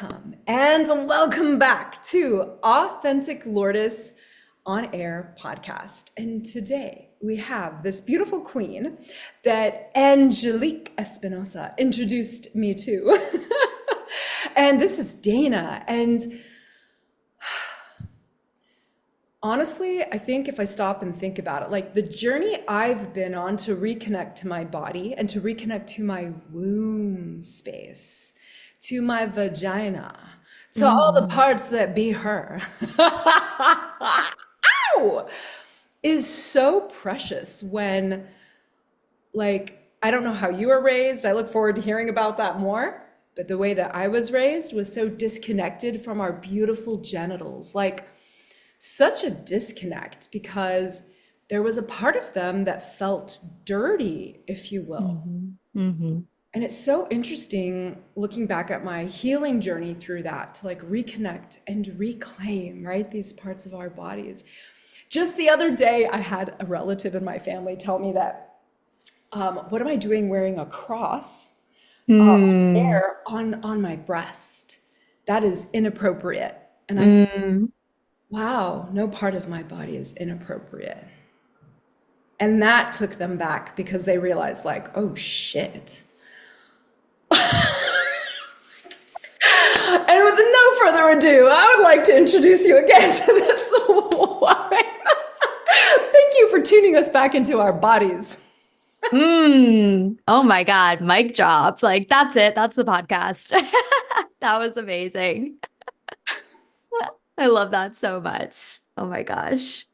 Welcome and welcome back to Authentic Lourdes on Air podcast. And today we have this beautiful queen that Angelique Espinosa introduced me to. And this is Dana. And honestly, I think if I stop and think about it, like the journey I've been on to reconnect to my body and to reconnect to my womb space, to my vagina, to all the parts that be her, ow, is so precious when, like, I don't know how you were raised. I look forward to hearing about that more. But the way that I was raised was so disconnected from our beautiful genitals. Like, such a disconnect because there was a part of them that felt dirty, if you will. And it's so interesting looking back at my healing journey through that to like reconnect and reclaim, right? These parts of our bodies. Just the other day, I had a relative in my family tell me that, what am I doing wearing a cross there on my breast? That is inappropriate. And I said, wow, no part of my body is inappropriate. And that took them back because they realized like, oh shit. And with no further ado, I would like to introduce you again to this woman. Thank you for tuning us back into our bodies. Oh my God, mic drop. Like that's it. That's the podcast. That was amazing. I love that so much. Oh my gosh.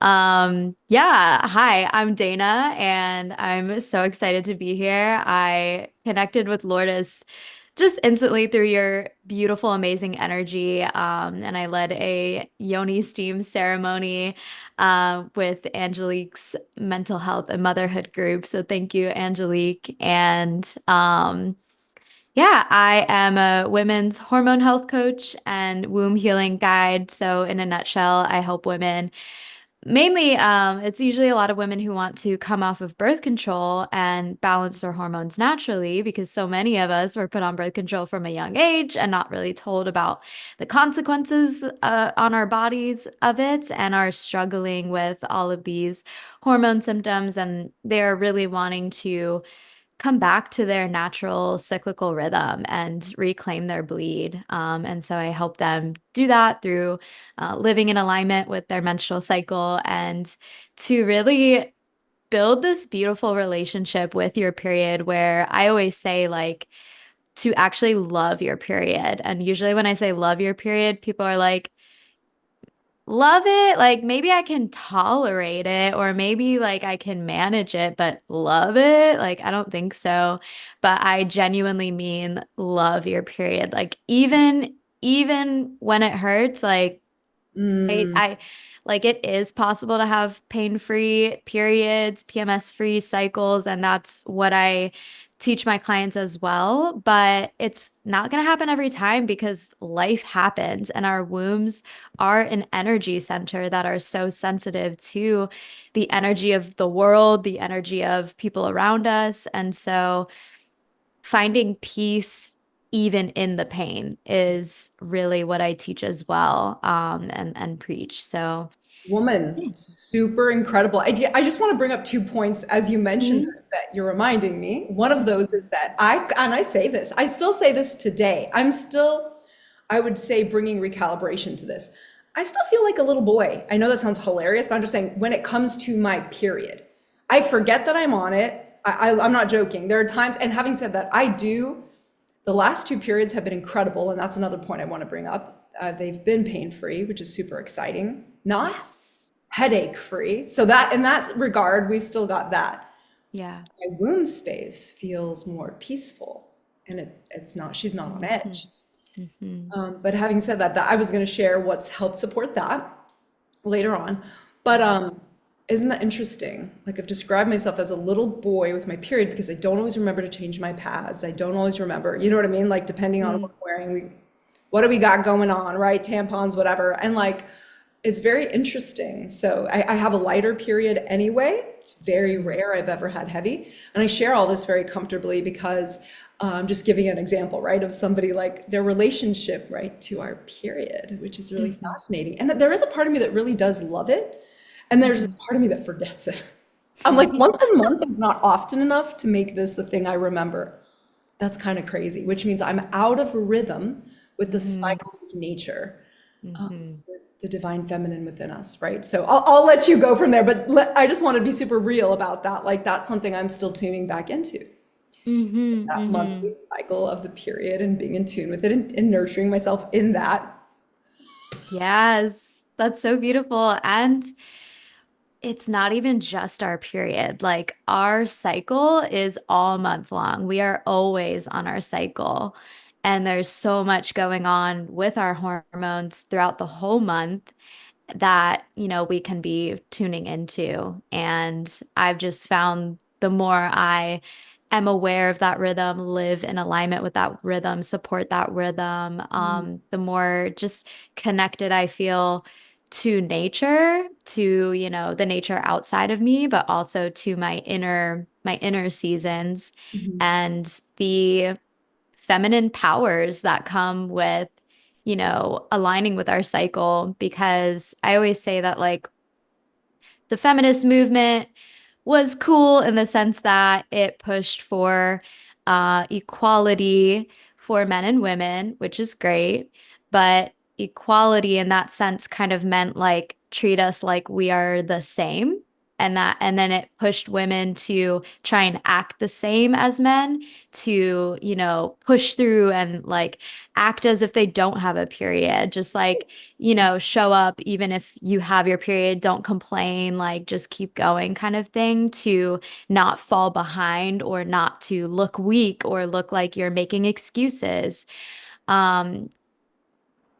Yeah, hi, I'm Dana and I'm so excited to be here. I connected with Lourdes just instantly through your beautiful, amazing energy. And I led a yoni steam ceremony with Angelique's mental health and motherhood group. So thank you, Angelique. And yeah, I am a women's hormone health coach and womb healing guide. So in a nutshell, I help women. Mainly, it's usually a lot of women who want to come off of birth control and balance their hormones naturally because so many of us were put on birth control from a young age and not really told about the consequences on our bodies of it and are struggling with all of these hormone symptoms. And they're really wanting to come back to their natural cyclical rhythm and reclaim their bleed. And so I help them do that through living in alignment with their menstrual cycle and to really build this beautiful relationship with your period where I always say like to actually love your period. And usually when I say love your period, people are like, love it. Like maybe I can tolerate it or maybe like I can manage it, but love it? Like I don't think so. But I genuinely mean love your period. Like even when it hurts, like Mm. I like it is possible to have pain-free periods, PMS-free cycles, and that's what I teach my clients as well. But it's not going to happen every time because life happens, and our wombs are an energy center that are so sensitive to the energy of the world, the energy of people around us. And so finding peace even in the pain is really what I teach as well, and preach. So, Woman, super incredible. I just want to bring up 2 points as you mentioned Mhm. this that you're reminding me. One of those is that I say this, I still say this today. I'm still, I would say, bringing recalibration to this. I still feel like a little boy. I know that sounds hilarious, but I'm just saying when it comes to my period, I forget that I'm on it. I'm not joking. There are times, and having said that, the last 2 periods have been incredible, and that's another point I want to bring up. They've been pain-free, which is super exciting. Not Yes. headache-free. So that in that regard, we've still got that. Yeah. My womb space feels more peaceful, and it's not. She's not on Hmm. edge. Hmm. But having said that, I was going to share what's helped support that later on. But isn't that interesting? Like I've described myself as a little boy with my period because I don't always remember to change my pads. I don't always remember, you know what I mean? Like depending on what I'm wearing, what do we got going on, right? Tampons, whatever. And like it's very interesting. So I have a lighter period anyway. It's very rare I've ever had heavy. And I share all this very comfortably because Just giving an example, right, of somebody like their relationship, right, to our period, which is really Hmm. fascinating. And that there is a part of me that really does love it, and there's this Hmm. part of me that forgets it. I'm like, once a month is not often enough to make this the thing I remember. That's kind of crazy, which means I'm out of rhythm with the Hmm. cycles of nature, Hmm. with the divine feminine within us, right? So I'll let you go from there, but I just want to be super real about that. Like, that's something I'm still tuning back into, Hmm. that monthly Hmm. cycle of the period and being in tune with it and nurturing myself in that. Yes, that's so beautiful. And it's not even just our period. Like our cycle is all month long. We are always on our cycle. And there's so much going on with our hormones throughout the whole month that, we can be tuning into. And I've just found the more I am aware of that rhythm, live in alignment with that rhythm, support that rhythm, the more just connected I feel to nature, to, the nature outside of me, but also to my inner seasons Mhm. and the feminine powers that come with, aligning with our cycle. Because I always say that, like, the feminist movement was cool in the sense that it pushed for equality for men and women, which is great. But equality in that sense kind of meant like treat us like we are the same. And then it pushed women to try and act the same as men, to, push through and like act as if they don't have a period, just like, show up even if you have your period, don't complain, like just keep going kind of thing, to not fall behind or not to look weak or look like you're making excuses. Um,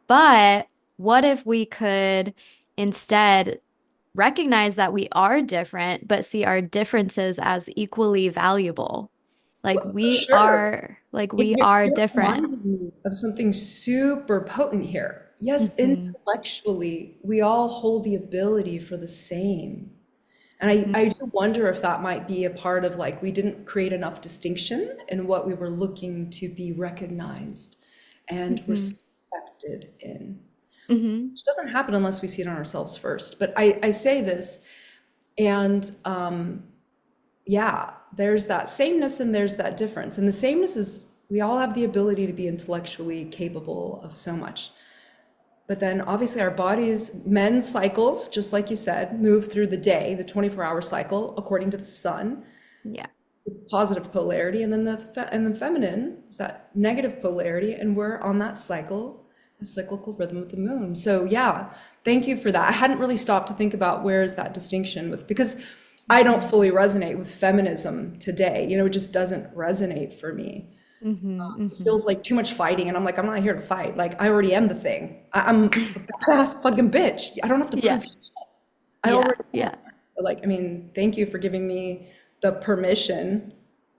but what if we could instead recognize that we are different, but see our differences as equally valuable? Like Well, for we sure. are, like we are You're different. reminding me of something super potent here. Yes, Hmm. intellectually, we all hold the ability for the same. And I Hmm. do wonder if that might be a part of like we didn't create enough distinction in what we were looking to be recognized and Hmm. respected in. Hmm. Which doesn't happen unless we see it on ourselves first. But I say this, and yeah, there's that sameness and there's that difference. And the sameness is we all have the ability to be intellectually capable of so much. But then obviously our bodies, men's cycles, just like you said, move through the day, the 24-hour cycle according to the sun, Yeah. positive polarity, and then the feminine is that negative polarity, and we're on that cycle, the cyclical rhythm of the moon. So yeah, thank you for that. I hadn't really stopped to think about where is that distinction with, because I don't Hmm. fully resonate with feminism today. It just doesn't resonate for me. Hmm. It Hmm. feels like too much fighting, and I'm like, I'm not here to fight. Like, I already am the thing. I'm a badass fucking bitch. I don't have to Yeah. prove shit. I Yeah. already am. Yeah. So like, I mean, thank you for giving me the permission,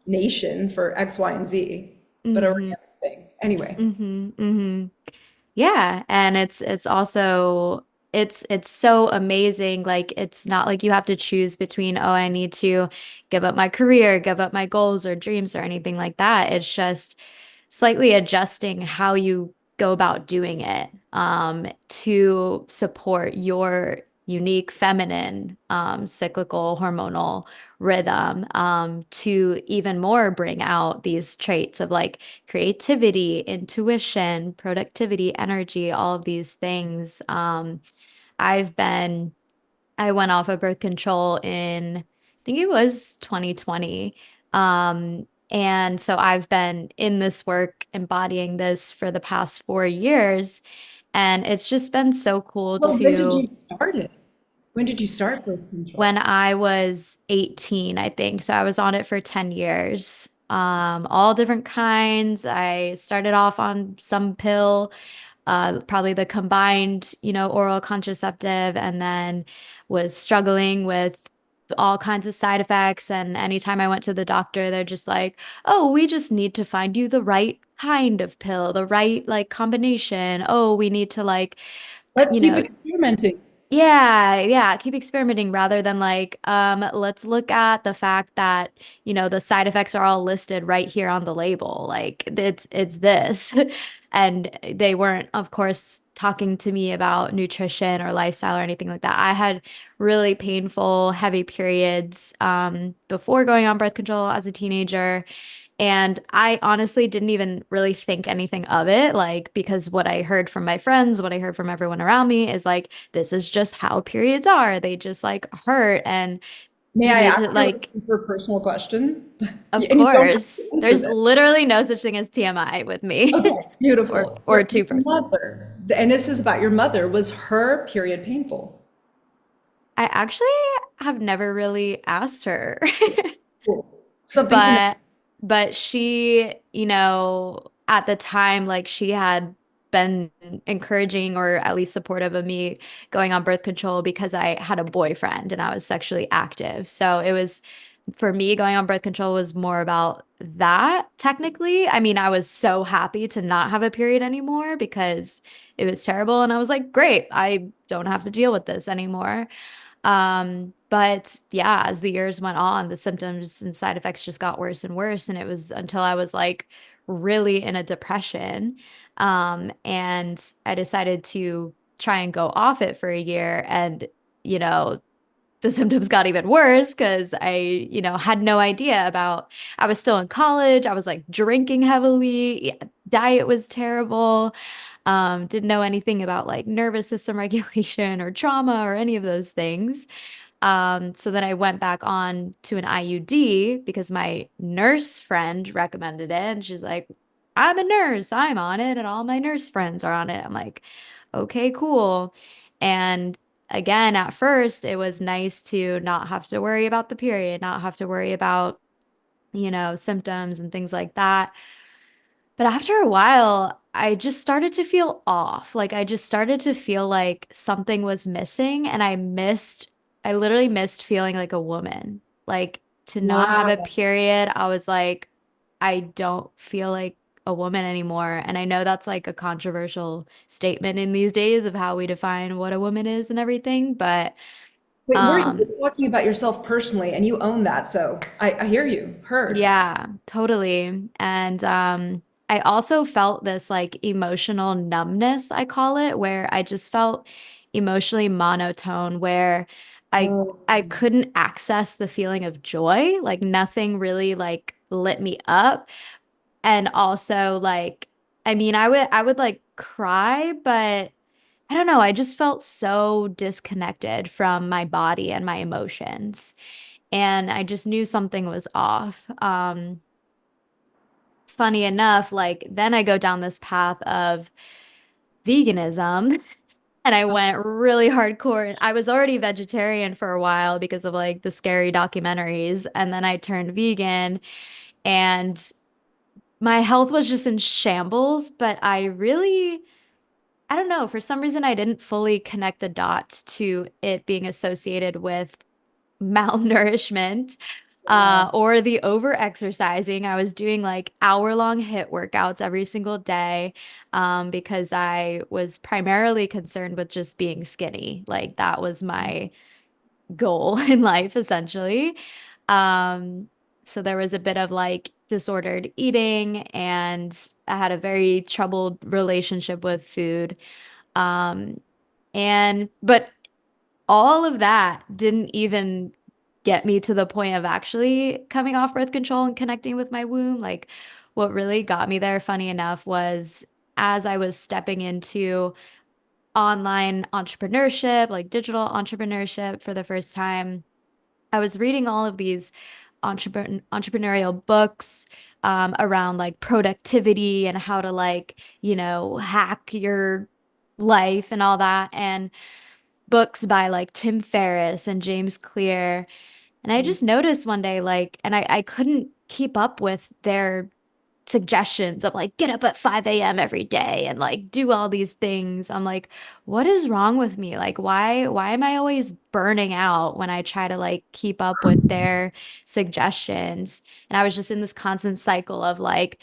nation, for X, Y, and Z, but I already Hmm. am the thing. Anyway, Hmm. Hmm. Yeah, and it's also it's so amazing. Like it's not like you have to choose between, oh, I need to give up my career, give up my goals or dreams or anything like that. It's just slightly adjusting how you go about doing it, to support your unique feminine, cyclical hormonal rhythm, to even more bring out these traits of like creativity, intuition, productivity, energy, all of these things. I've been, I went off of birth control in, I think it was 2020. And so I've been in this work, embodying this for the past 4 years. And it's just been so cool well, when did you to, start it? When did you start birth control? when I was 18, I think. So I was on it for 10 years. All different kinds. I started off on some pill, probably the combined, oral contraceptive, and then was struggling with all kinds of side effects. And anytime I went to the doctor, they're just like, oh, we just need to find you the right kind of pill, the right like combination. Oh, we need to like, Let's you keep know, experimenting. Yeah, keep experimenting rather than like, let's look at the fact that, the side effects are all listed right here on the label. Like it's this. And they weren't, of course, talking to me about nutrition or lifestyle or anything like that. I had really painful, heavy periods before going on birth control as a teenager. And I honestly didn't even really think anything of it, like, because what I heard from my friends, what I heard from everyone around me is like, this is just how periods are. They just like hurt, and May you I need to, ask you a like, super personal question? of And you don't have course, to answer there's this. literally no such thing as TMI with me Okay, or beautiful. or Your too personal. mother, and this is about your mother, was her period painful? I actually have never really asked her. Cool. Something to know. But she, at the time, like she had been encouraging or at least supportive of me going on birth control because I had a boyfriend and I was sexually active. So it was for me going on birth control was more about that technically. I mean, I was so happy to not have a period anymore because it was terrible and I was like, great, I don't have to deal with this anymore. But yeah, as the years went on, the symptoms and side effects just got worse and worse. And it was until I was like really in a depression. And I decided to try and go off it for a year. And, you know, the symptoms got even worse because had no idea about, I was still in college. I was like drinking heavily. Yeah, diet was terrible. Didn't know anything about like nervous system regulation or trauma or any of those things. So then I went back on to an IUD because my nurse friend recommended it. And she's like, I'm a nurse, I'm on it, and all my nurse friends are on it. I'm like, okay, cool. And again, at first, it was nice to not have to worry about the period, not have to worry about, symptoms and things like that. But after a while, I just started to feel off. Like I just started to feel like something was missing and I literally missed feeling like a woman. Like to not have a Wow. period, I was like, I don't feel like a woman anymore. And I know that's like a controversial statement in these days of how we define what a woman is and everything, but Wait, we're um talking about yourself personally, and you own that, so I hear you. Heard. yeah, totally. And I also felt this like emotional numbness, I call it, where I just felt emotionally monotone, where I Oh, I couldn't access the feeling of joy. Like nothing really like lit me up. And also like I mean, I would like cry, but I don't know, I just felt so disconnected from my body and my emotions. And I just knew something was off. Funny enough, like then I go down this path of veganism and I went really hardcore. I was already vegetarian for a while because of like the scary documentaries. And then I turned vegan and my health was just in shambles. But I don't know, for some reason, I didn't fully connect the dots to it being associated with malnourishment yeah. or the over exercising. I was doing like hour-long hit workouts every single day because I was primarily concerned with just being skinny. Like that was my goal in life, essentially. Um, so there was a bit of like disordered eating, and I had a very troubled relationship with food. Um, but all of that didn't even get me to the point of actually coming off birth control and connecting with my womb. Like, what really got me there, funny enough, was as I was stepping into online entrepreneurship, like digital entrepreneurship for the first time, I was reading all of these entrepreneurial books around like productivity and how to like, hack your life and all that. And books by like Tim Ferriss and James Clear. And I just noticed one day, like, and I couldn't keep up with their suggestions of like get up at 5 a.m. every day and like do all these things. I'm like, what is wrong with me? Like, why am I always burning out when I try to like keep up with their suggestions? And I was just in this constant cycle of like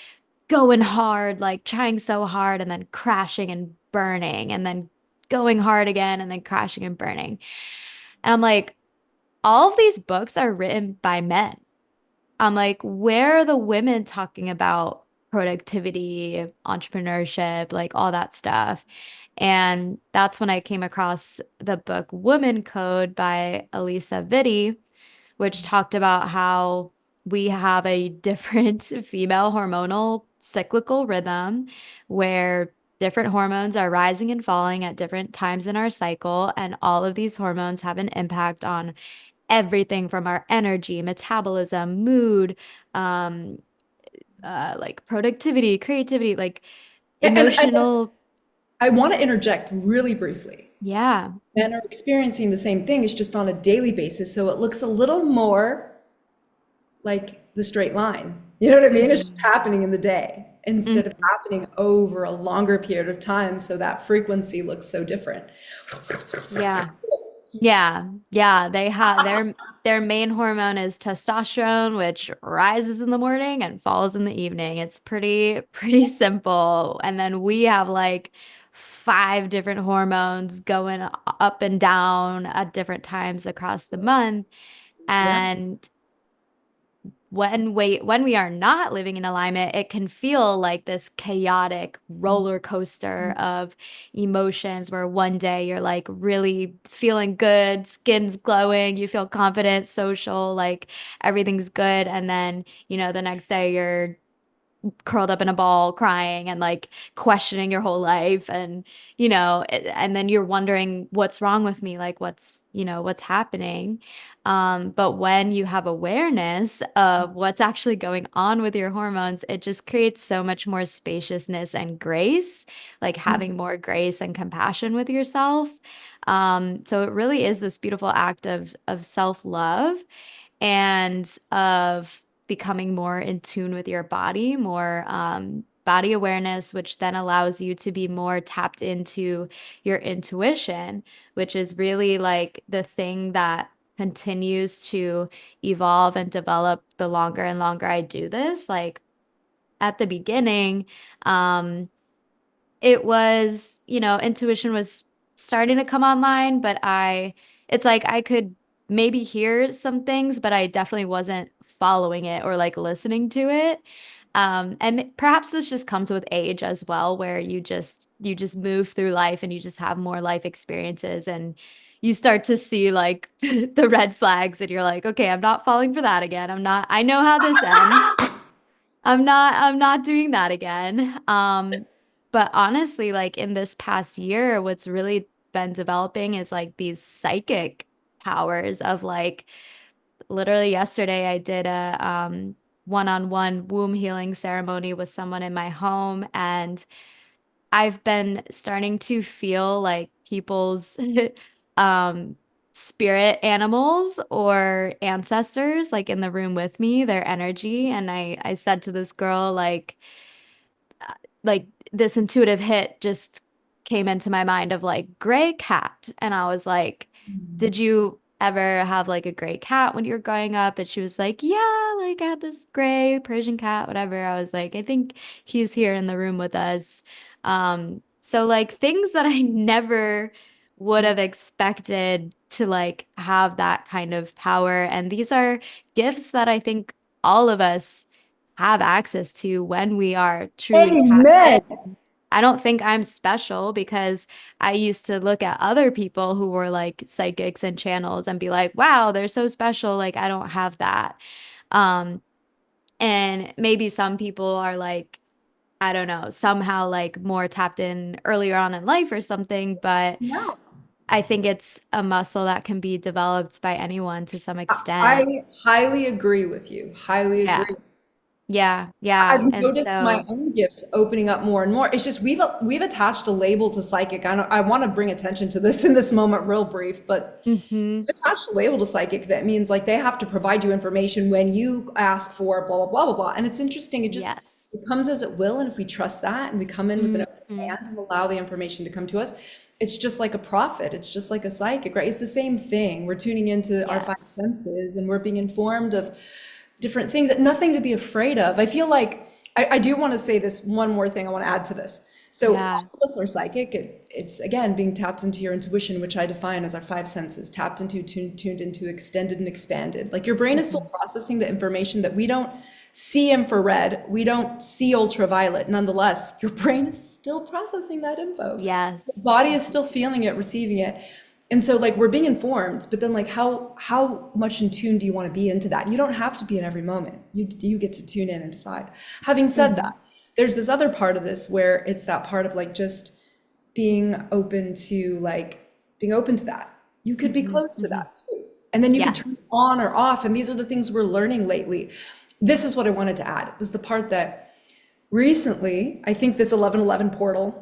going hard, like trying so hard and then crashing and burning and then going hard again and then crashing and burning. And I'm like, all of these books are written by men. I'm like, where are the women talking about productivity, entrepreneurship, like all that stuff? And that's when I came across the book Woman Code by Elisa Vitti, which talked about how we have a different female hormonal cyclical rhythm where different hormones are rising and falling at different times in our cycle. And all of these hormones have an impact on everything from our energy, metabolism, mood, um, like productivity, creativity, like Yeah, and emotional. I want to interject really briefly. Yeah. Men are experiencing the same thing, it's just on a daily basis, so it looks a little more like the straight line. You know what I mean? It's just Mhm. happening in the day instead of Mhm. happening over a longer period of time, so that frequency looks so different. Yeah. Yeah, yeah, they have their main hormone is testosterone, which rises in the morning and falls in the evening. It's pretty simple. And then we have like five different hormones going up and down at different times across the month. Yeah. And when we are not living in alignment, it can feel like this chaotic roller coaster of emotions where one day you're like really feeling good, skin's glowing, you feel confident, social, like everything's good, and then, the next day you're curled up in a ball crying and like questioning your whole life and and then you're wondering what's wrong with me, like what's happening. But when you have awareness of what's actually going on with your hormones, it just creates so much more spaciousness and grace, like having more grace and compassion with yourself. So it really is this beautiful act of self-love and of becoming more in tune with your body, more body awareness, which then allows you to be more tapped into your intuition, which is really like the thing that continues to evolve and develop the longer and longer I do this. Like at the beginning, it was, intuition was starting to come online, but it's like I could maybe hear some things, but I definitely wasn't following it or like listening to it. And perhaps this just comes with age as well, where you just move through life and you just have more life experiences and you start to see like the red flags and you're like, okay, I'm not falling for that again. I know how this ends. I'm not doing that again. But honestly, like in this past year, what's really been developing is like these psychic powers of like literally yesterday I did a one-on-one womb healing ceremony with someone in my home, and I've been starting to feel like people's um spirit animals or ancestors like in the room with me, their energy. And I said to this girl like this intuitive hit just came into my mind of like gray cat. And I was like, did you ever have like a gray cat when you were growing up? And she was like, yeah, like I had this gray Persian cat, whatever. I was like, I think he's here in the room with us. So like things that I never would have expected to like have that kind of power. And these are gifts that I think all of us have access to when we are truly tapped in. Amen. I don't think I'm special because I used to look at other people who were like psychics and channels and be like, wow, they're so special. Like, I don't have that. Um, and maybe some people are like, I don't know, somehow like more tapped in earlier on in life or something, but Yeah. I think it's a muscle that can be developed by anyone to some extent. I highly agree with you. Highly Yeah. agree. Yeah. Yeah. I've And noticed my so, own gifts opening up more and more. It's just we've attached a label to psychic. I want to bring attention to this in this moment, real brief, but mhm. we've attached a label to psychic that means like they have to provide you information when you ask for blah blah blah blah blah. And it's interesting. Yes. It comes as it will, and if we trust that and we come in with an open Mhm. hand and allow the information to come to us, it's just like a prophet. It's just like a psychic, right? It's the same thing. We're tuning into our five Yes. senses and we're being informed of different things, nothing to be afraid of. I feel like I do want to say this one more thing I want to add to this. So Yeah. all of us are psychic. It's again being tapped into your intuition, which I define as our five senses, tapped into, tuned into, extended and expanded. Like your brain is still Mhm. processing the information that we don't see infrared, we don't see ultraviolet. Nonetheless, your brain is still processing that info. The Yes. body is still feeling it, receiving it. And so like we're being informed, but then like how much in tune do you want to be into that? You don't have to be in every moment. You get to tune in and decide. Having said Hmm. that, there's this other part of this where it's that part of like just being open to that. You could be Hmm. close to Hmm. that too. And then you could turn Yes. it on or off. And these are the things we're learning lately. This is what I wanted to add. It was the part that recently, I think this 1111 portal,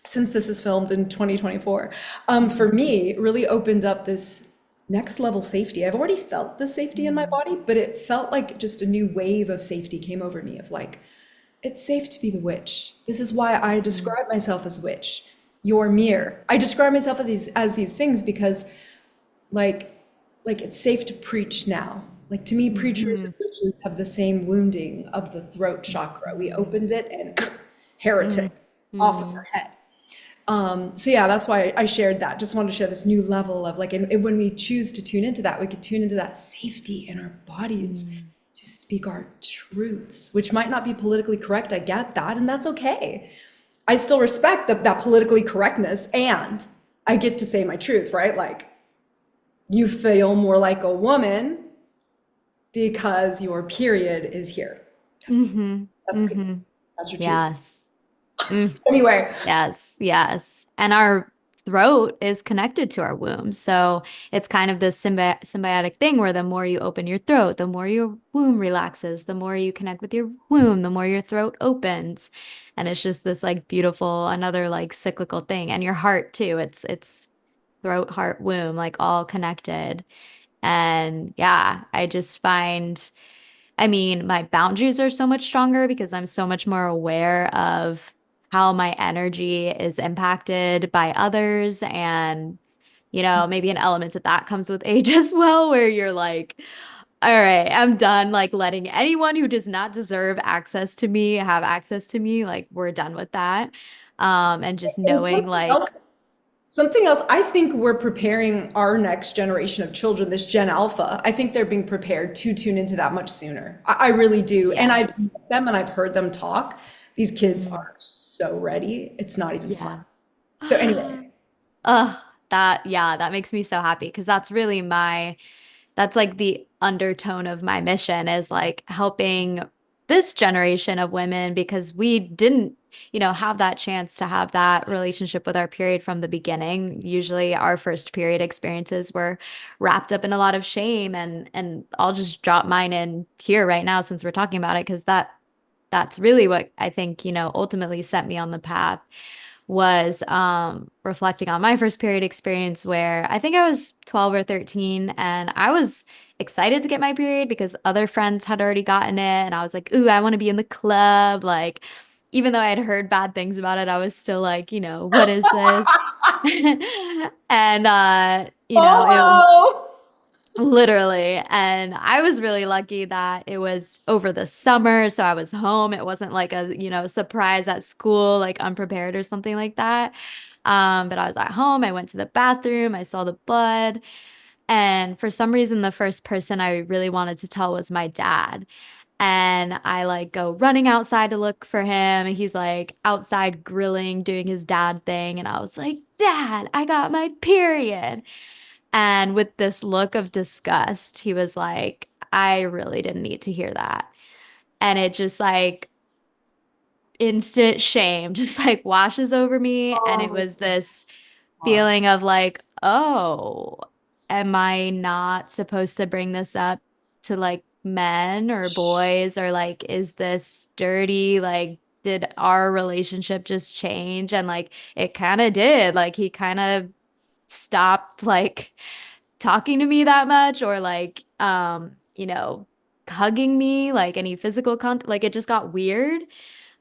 since this is filmed in 2024, Hmm. for me, really opened up this next level safety. I've already felt the safety in my Mm. body, but it felt like just a new wave of safety came over me of like, it's safe to be the witch. This is why I Mm. describe myself as witch. Your mirror. I describe myself as these things because like it's safe to preach now. Like to me, preachers and Mhm. witches have the same wounding of the throat chakra. We opened it and heretic Mm. off with her Mm. head. So yeah, that's why I shared that. Just wanted to share this new level of like, and when we choose to tune into that, we could tune into that safety in our bodies Mm. to speak our truths, which might not be politically correct. I get that, and that's okay. I still respect that politically correctness, and I get to say my truth, right? Like, you feel more like a woman because your period is here. That's Mhm. that's good. Mhm. That's your truth. Yes. Mm. Anyway, Yes, yes. And our throat is connected to our womb. So it's kind of this symbiotic thing where the more you open your throat, the more your womb relaxes, the more you connect with your womb, the more your throat opens. And it's just this like beautiful, another like cyclical thing. And your heart too. It's throat, heart, womb, like all connected. And yeah, I just find I mean, my boundaries are so much stronger because I'm so much more aware of how my energy is impacted by others. And, maybe an element of that comes with age as well, where you're like, all right, I'm done like letting anyone who does not deserve access to me have access to me. Like, we're done with that. And just and knowing like, something else, I think we're preparing our next generation of children, this Gen Alpha. I think they're being prepared to tune into that much sooner. I really do. And I've yes. met them and I've heard them talk. These kids Mm, are so ready. It's not even fun. yeah. So anyway, Yeah, that makes me so happy because that's like the undertone of my mission is like helping this generation of women because we didn't, have that chance to have that relationship with our period from the beginning. Usually our first period experiences were wrapped up in a lot of shame and I'll just drop mine in here right now since we're talking about it because that's really what I think, ultimately set me on the path was reflecting on my first period experience where I think I was 12 or 13 and I was excited to get my period because other friends had already gotten it and I was like, "Ooh, I want to be in the club." Like even though I had heard bad things about it, I was still like, what is this? And it FOMO. literally. And I was really lucky that it was over the summer. So I was home. It wasn't like a, surprise at school, like unprepared or something like that. But I was at home. I went to the bathroom. I saw the blood. And for some reason, the first person I really wanted to tell was my dad. And I like go running outside to look for him. He's like outside grilling, doing his dad thing. And I was like, "Dad, I got my period." And with this look of disgust, he was like, "I really didn't need to hear that." And it just like instant shame just like washes over me. And it Oh, was this God. feeling of like, oh, am I not supposed to bring this up to like men or boys? Or like, is this dirty? Like, did our relationship just change? And like, it kind of did. Like, he kind of stopped like talking to me that much or like hugging me like any physical contact like it just got weird.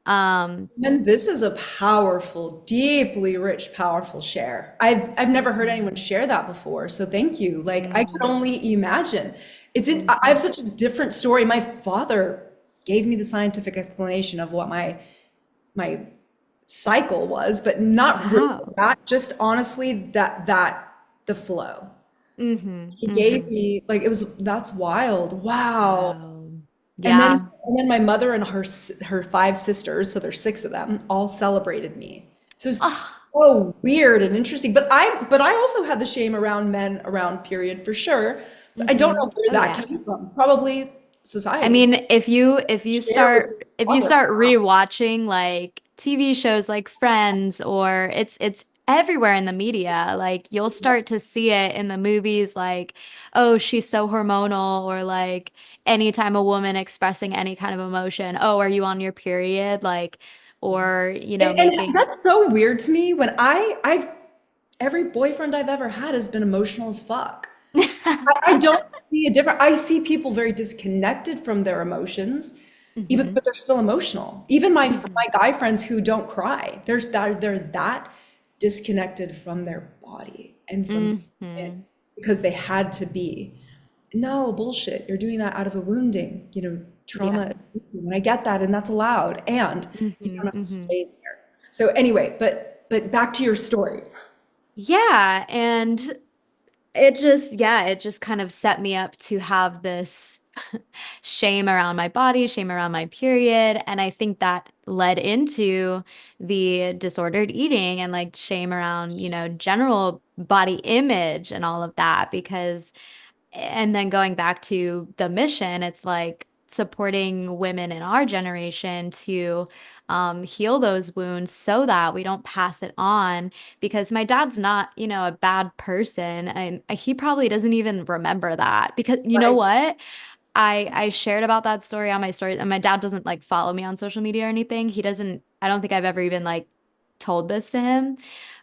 um And this is a powerful, deeply rich, powerful share. I've never heard mhm, anyone share that before, so thank you. Like I could mm, only imagine. I have mhm, such a different story. My father gave me the scientific explanation of what my cycle was, but not really Wow. that, just honestly the flow. Mm-hmm. He gave Mm-hmm. me like it was that's wild. Wow. Wow. And then Yeah. and then my mother and her five sisters, so there's six of them, all celebrated me. So it's Ah, so weird and interesting. But I also had the shame around men around period for sure. But I don't mm-hmm. know where Oh that yeah. came from. Probably I society. mean, if you Share with start your if you mother. start rewatching like TV shows like Friends, or it's everywhere in the media, like you'll start to see it in the movies, like, oh, she's so hormonal, or like anytime a woman expressing any kind of emotion, oh, are you on your period? Like, or And making that's so weird to me when I've every boyfriend I've ever had has been emotional as fuck. I don't see a different. I see people very disconnected from their emotions, even hmm but they're still emotional. Even hmm my guy friends who don't cry, they're that disconnected from their body and from it hmm because they had to be. No, bullshit. You're doing that out of a wounding. yeah. Trauma is wounding, and I get that, and that's allowed, and you hmm don't have to hmm stay there. So anyway, but back to your story. Yeah, and it just kind of set me up to have this shame around my body, shame around my period. And I think that led into the disordered eating and like shame around, general body image and all of that. And then going back to the mission, it's like supporting women in our generation to heal those wounds so that we don't pass it on. Because my dad's not, a bad person, and he probably doesn't even remember that. Because you know Right. what? I shared about that story on my story, and my dad doesn't like follow me on social media or anything. He doesn't, I don't think I've ever even like told this to him.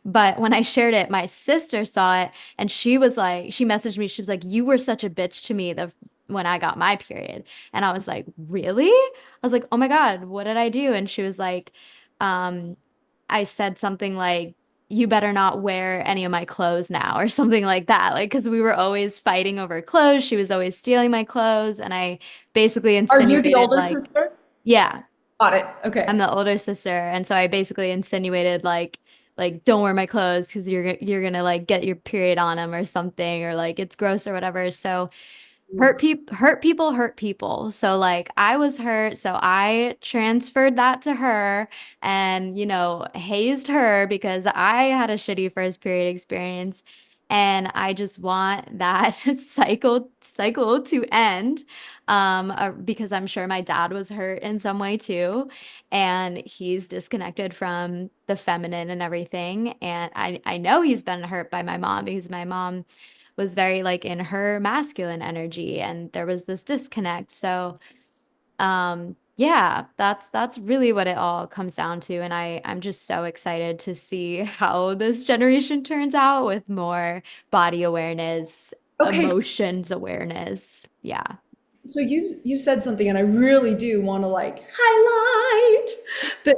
But when I shared it, my sister saw it, and she was like, she messaged me, she was like, "You were such a bitch to me the when I got my period." And I was like, "Really?" I was like, "Oh my God, what did I do?" And she was like, um, I said something like, "You better not wear any of my clothes now," or something like that. Like, because we were always fighting over clothes. She was always stealing my clothes. And I basically Are you the insinuated, older like, sister? yeah, Got it. I'm Okay. the older sister. And so I basically insinuated, like, don't wear my clothes because you're gonna like get your period on them or something, or like it's gross or whatever. So hurt people. So like I was hurt, so I transferred that to her and hazed her because I had a shitty first period experience. And I just want that cycle to end, because I'm sure my dad was hurt in some way too, and he's disconnected from the feminine and everything. And I know he's been hurt by my mom because my mom was very like in her masculine energy, and there was this disconnect. So yeah, that's really what it all comes down to. And I'm just so excited to see how this generation turns out with more body awareness, Okay, emotions awareness. Yeah. so you said something, and I really do want to like highlight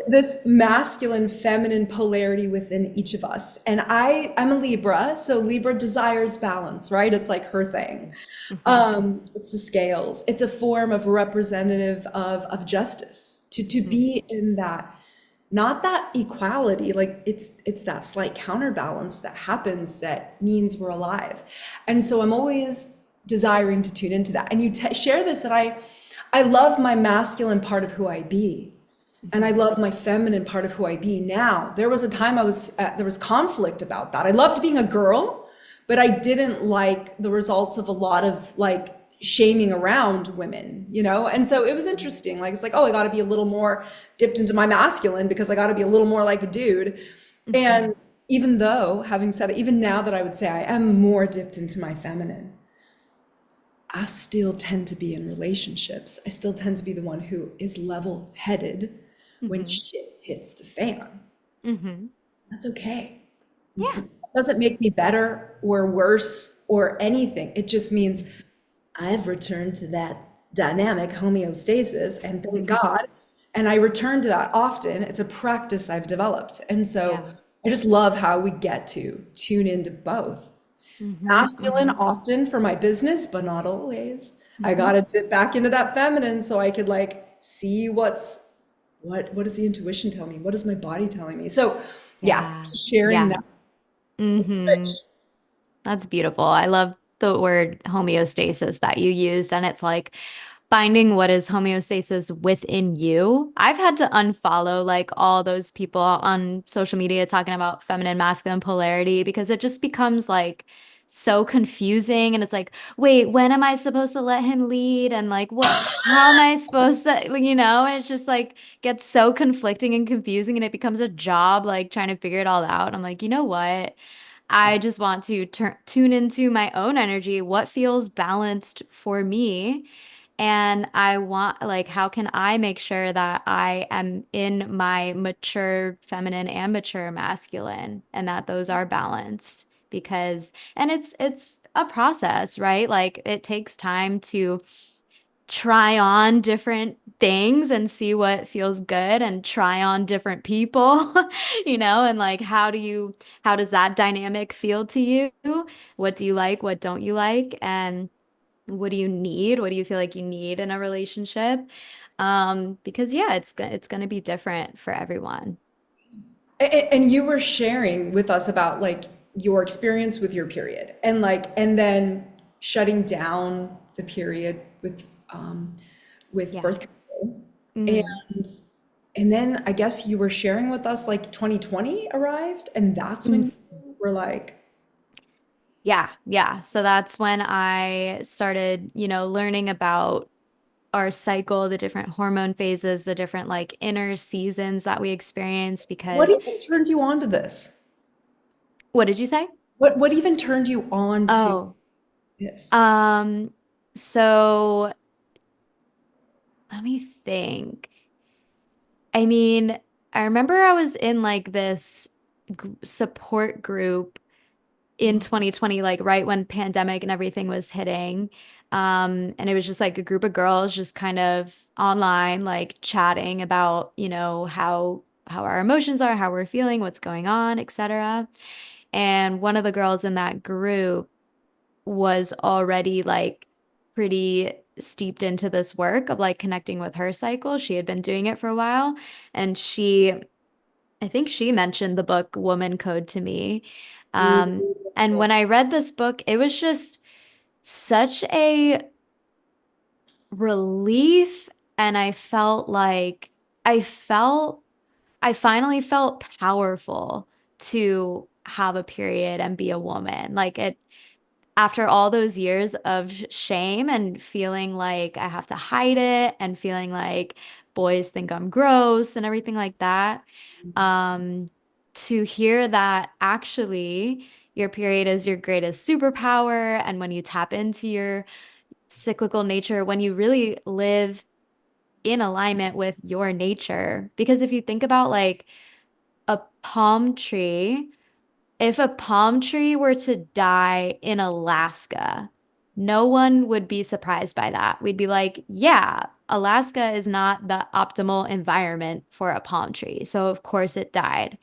this masculine feminine polarity within each of us. And I'm a Libra, so Libra desires balance, right? It's like her thing. hmm It's the scales. It's a form of representative of justice to hmm be in that, not that equality, like it's that slight counterbalance that happens that means we're alive. And so I'm always desiring to tune into that. And you share this, that I love my masculine part of who I be, and I hmm love my feminine part of who I be now. There was a time there was conflict about that. I loved being a girl, but I didn't like the results of a lot of like shaming around women. And so it was interesting. Like, it's like, oh, I got to be a little more dipped into my masculine because I got to be a little more like a dude. hmm And even though, having said it, even now that I would say I am more dipped into my feminine, I still tend to be in relationships. I still tend to be the one who is level headed when hmm shit hits the fan. hmm That's okay. And so Yeah. it doesn't make me better or worse or anything. It just means I've returned to that dynamic homeostasis, and thank God. And I return to that often. It's a practice I've developed. And so Yeah. I just love how we get to tune into both. Masculine hmm often for my business, but not always. I hmm gotta dip back into that feminine so I could like see what's what does the intuition tell me? What is my body telling me? So yeah, Yeah. sharing Yeah. that. Hmm. That's beautiful. I love the word homeostasis that you used. And it's like finding what is homeostasis within you. I've had to unfollow like all those people on social media talking about feminine, masculine polarity because it just becomes like so confusing. And it's like, wait, when am I supposed to let him lead? And like, how am I supposed to, and it's just like gets so conflicting and confusing. And it becomes a job like trying to figure it all out. And I'm like, you know what? I just want to tune into my own energy, what feels balanced for me. And I want, like, how can I make sure that I am in my mature feminine and mature masculine and that those are balanced? Because, and it's a process, right? Like, it takes time to try on different things and see what feels good and try on different people, and like how does that dynamic feel to you? What do you like? What don't you like? And what do you need? What do you feel like you need in a relationship? Because yeah, it's gonna be different for everyone. And you were sharing with us about like your experience with your period and like and then shutting down the period with Yeah. birth control. Mm. And and then I guess you were sharing with us like 2020 arrived and that's when Mm. you were like, Yeah, yeah. So that's when I started, learning about our cycle, the different hormone phases, the different like inner seasons that we experience. what Because even turned you on to this? what did you say? What even turned you on to Oh, this? um, so let me think. I mean, I remember I was in like this support group in 2020, like right when pandemic and everything was hitting. And it was just like a group of girls just kind of online, like chatting about, how our emotions are, how we're feeling, what's going on, etc. And one of the girls in that group was already like pretty steeped into this work of like connecting with her cycle. She had been doing it for a while, and I think she mentioned the book Woman Code to me. And Beautiful. when I read this book, it was just such a relief. And I felt, I finally felt powerful to have a period and be a woman. Like after all those years of shame and feeling like I have to hide it and feeling like boys think I'm gross and everything like that, um, to hear that actually your period is your greatest superpower. And when you tap into your cyclical nature, when you really live in alignment with your nature, because if you think about like a palm tree, if a palm tree were to die in Alaska, no one would be surprised by that. We'd be like, yeah, Alaska is not the optimal environment for a palm tree. So, of course, it died.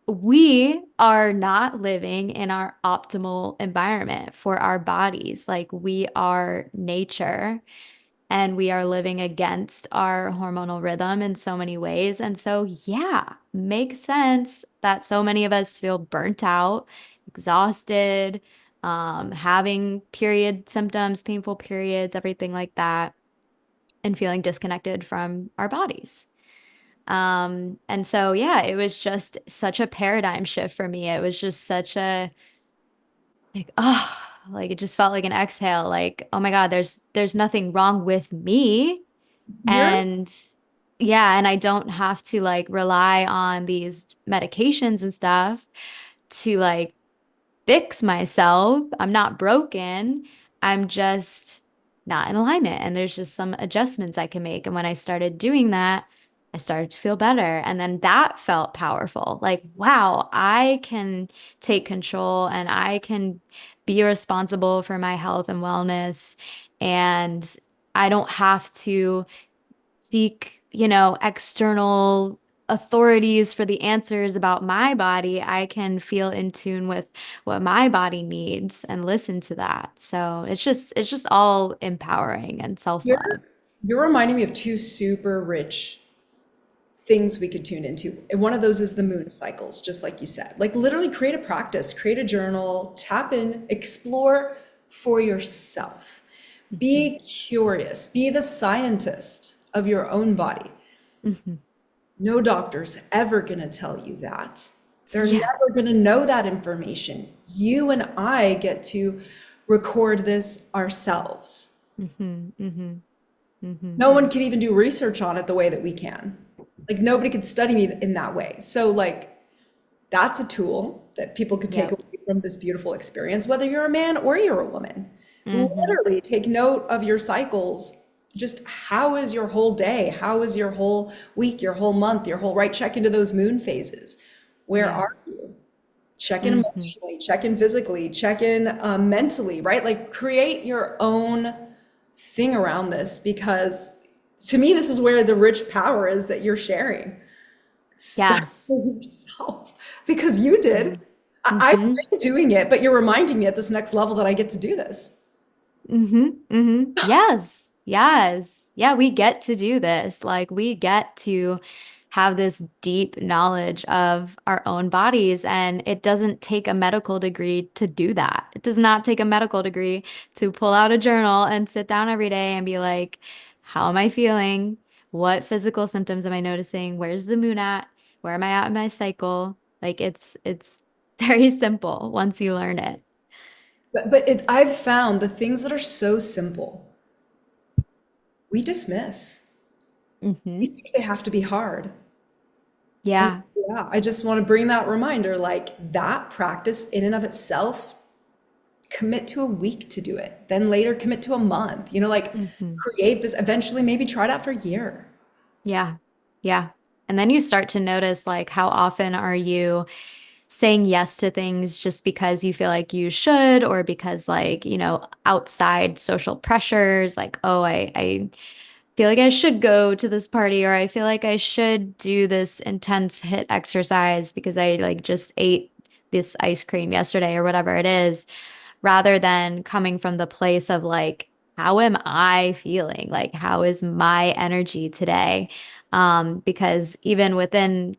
We are not living in our optimal environment for our bodies. Like, we are nature and we are living against our hormonal rhythm in so many ways. And so, yeah, makes sense that so many of us feel burnt out, exhausted, having period symptoms, painful periods, everything like that, and feeling disconnected from our bodies. And so, yeah, it was just such a paradigm shift for me. It was just such a like, oh, like it just felt like an exhale, like, oh my God, there's nothing wrong with me. You're And yeah, and I don't have to like rely on these medications and stuff to like fix myself. I'm not broken. I'm just not in alignment. And there's just some adjustments I can make. And when I started doing that, I started to feel better. And then that felt powerful. Like, wow, I can take control and I can be responsible for my health and wellness. And I don't have to seek, external authorities for the answers about my body. I can feel in tune with what my body needs and listen to that. So it's just all empowering and you're self-love. you're reminding me of two super rich things we could tune into. And one of those is the moon cycles, just like you said. Like literally create a practice, create a journal, tap in, explore for yourself. Mhm. Be curious, be the scientist of your own body. Mhm. No doctor's ever going to tell you that. They're Yeah. never going to know that information. You and I get to record this ourselves. Mhm. Mhm. Mhm. No one could even do research on it the way that we can. Like nobody could study me in that way. So like that's a tool that people could take Yep. away from this beautiful experience, whether you're a man or you're a woman. Mhm. Literally take note of your cycles. Just how is your whole day? How is your whole week, your whole month, your whole, right? Check into those moon phases. Where Yeah. are you? Check in Mhm. emotionally, check in physically, check in mentally, right? Like create your own thing around this because to me, this is where the rich power is that you're sharing. Start Yes. with yourself because you did. Mhm. I've Mhm. been doing it, but you're reminding me at this next level that I get to do this. Yes. Yes. Yeah, we get to do this. Like we get to have this deep knowledge of our own bodies, and it doesn't take a medical degree to do that. It does not take a medical degree to pull out a journal and sit down every day and be like, how am I feeling? What physical symptoms am I noticing? Where's the moon at? Where am I at in my cycle? Like it's very simple once you learn it. I've found the things that are so simple, we dismiss. We Hmm. think they have to be hard. And Yeah. yeah, I just want to bring that reminder like that practice in and of itself, commit to a week to do it, then later commit to a month, like Hmm. create this, eventually maybe try it out for a year. Yeah. Yeah. And then you start to notice like how often are you saying yes to things just because you feel like you should, or because like, outside social pressures, like, oh, I feel like I should go to this party, or I feel like I should do this intense hit exercise because I like just ate this ice cream yesterday or whatever it is, rather than coming from the place of like, how am I feeling? Like, how is my energy today? Because even within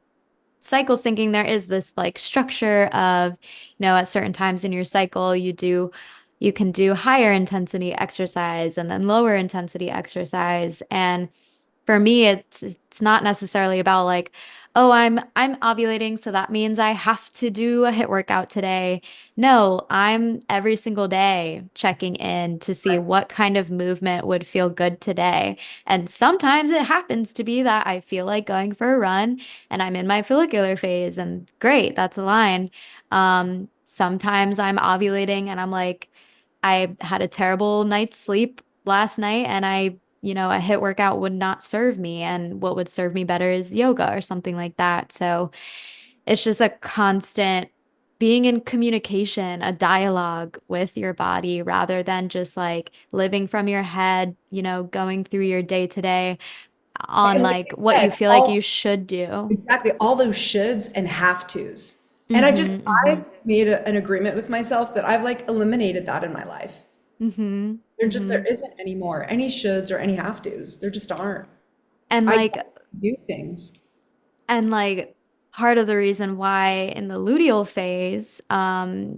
cycle syncing, there is this like structure of, at certain times in your cycle, you can do higher intensity exercise and then lower intensity exercise. And for me, it's not necessarily about like, oh, I'm ovulating, so that means I have to do a hit workout today. No, I'm every single day checking in to see what kind of movement would feel good today. And sometimes it happens to be that I feel like going for a run and I'm in my follicular phase, and great, that's aligned. Sometimes I'm ovulating and I'm like, I had a terrible night's sleep last night, and a hit workout would not serve me. And what would serve me better is yoga or something like that. So it's just a constant being in communication, a dialogue with your body rather than just like living from your head, going through your day to day on And like like you what you said, feel like you should do. exactly, all those shoulds and have tos. And Mm-hmm, mm-hmm, I've made an agreement with myself that I've like eliminated that in my life. mm-hmm, There mm-hmm. isn't anymore any shoulds or any have tos. There just aren't. And I like get to do things. And like part of the reason why in the luteal phase,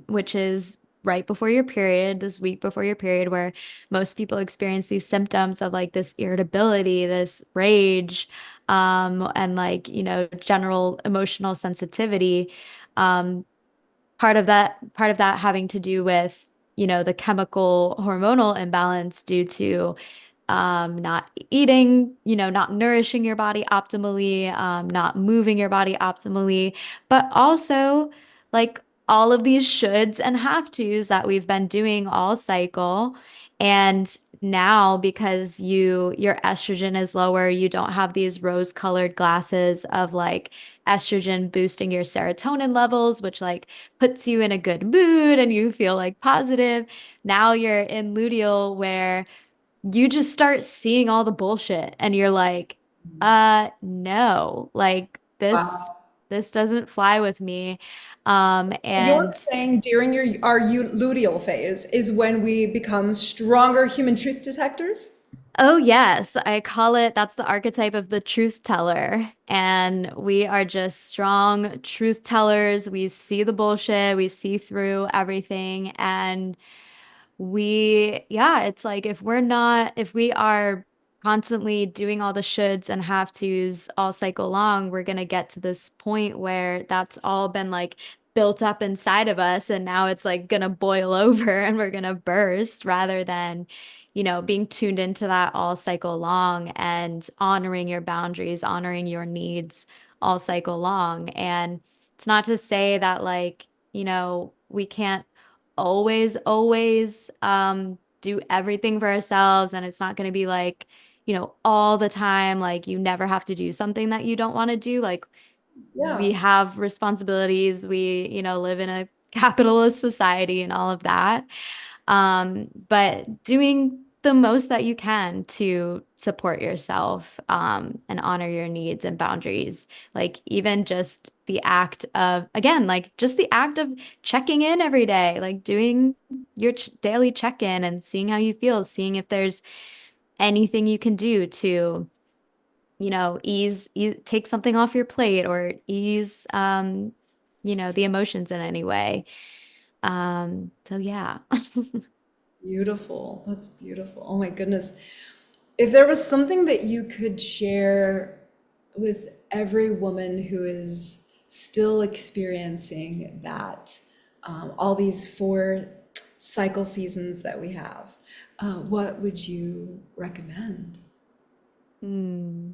which is right before your period, this week before your period, where most people experience these symptoms of like this irritability, this rage, and like, general emotional sensitivity, um, part of that having to do with, the chemical hormonal imbalance due to not eating, not nourishing your body optimally, not moving your body optimally, but also like all of these shoulds and have tos that we've been doing all cycle. And now because your estrogen is lower, you don't have these rose-colored glasses of like estrogen boosting your serotonin levels, which like puts you in a good mood and you feel like positive. Now you're in luteal where you just start seeing all the bullshit and you're like, no, like Wow. this doesn't fly with me. You're And saying during our luteal phase is when we become stronger human truth detectors? Oh, yes. I call it, that's the archetype of the truth teller. And we are just strong truth tellers. We see the bullshit, we see through everything. And yeah, it's like if we are constantly doing all the shoulds and have tos all cycle long, we're gonna get to this point where that's all been like built up inside of us, and now it's like gonna boil over and we're gonna burst rather than, being tuned into that all cycle long and honoring your boundaries, honoring your needs all cycle long. And it's not to say that like, we can't always do everything for ourselves, and it's not going to be like, all the time like you never have to do something that you don't want to do. Like we Yeah. have responsibilities, we, live in a capitalist society and all of that. But doing the most that you can to support yourself, and honor your needs and boundaries. Like even just the act of, again, like just the act of checking in every day, like doing your daily check-in and seeing how you feel, seeing if there's anything you can do to, take something off your plate or ease, the emotions in any way. So yeah. Beautiful. That's beautiful. Oh my goodness. If there was something that you could share with every woman who is still experiencing that, all these four cycle seasons that we have, what would you recommend? Hmm.